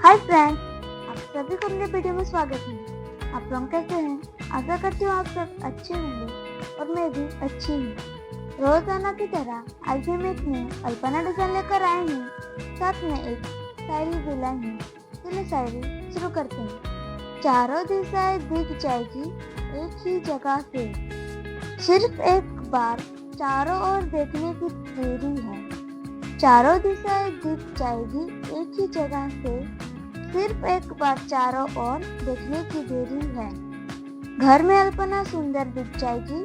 Hi friends, आप सभी को मेरे वीडियो में स्वागत है। आप लोग कैसे हैं? आशा करती हूँ आप सब अच्छे होंगे और मैं भी अच्छी हूँ। रोजाना की तरह आज भी मैं एक नई अल्पना डिजाइन लेकर आई हूँ। साथ में एक शायरी भी लाई हूँ। चलिए शायरी शुरू करते हैं। चारों दिशाएं दिख जाएगी एक ही जगह से, सिर्फ एक बार चारों ओर देखने की देरी है। चारों दिशाएं दिख जाएगी एक ही जगह से, सिर्फ एक बार चारों ओर देखने की देरी है। घर में अल्पना सुंदर दिख जाएगी,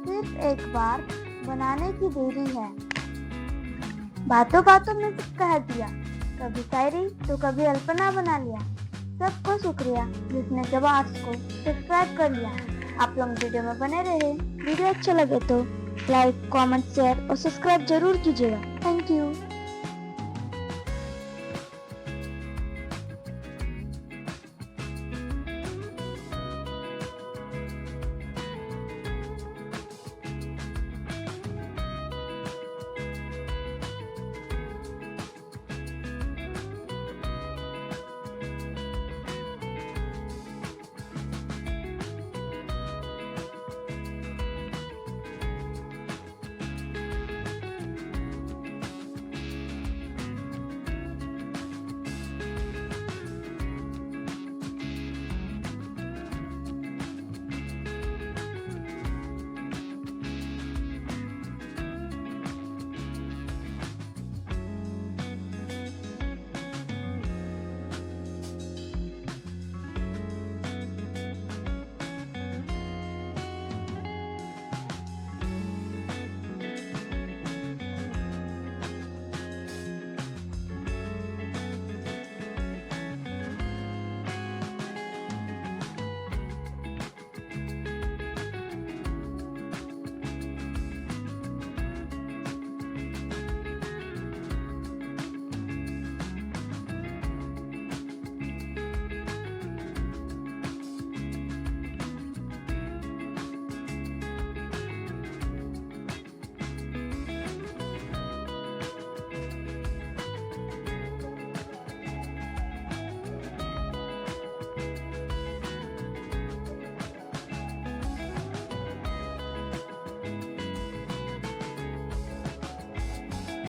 सिर्फ एक बार बनाने की देरी है। बातों बातों में सब कह दिया, कभी शायरी तो कभी अल्पना बना लिया। सबको शुक्रिया जिसने जबार्ट को सब्सक्राइब कर लिया। आप लोग वीडियो में बने रहे। वीडियो अच्छा लगे तो लाइक, कमेंट, शेयर और सब्सक्राइब जरूर कीजिएगा। Thank you.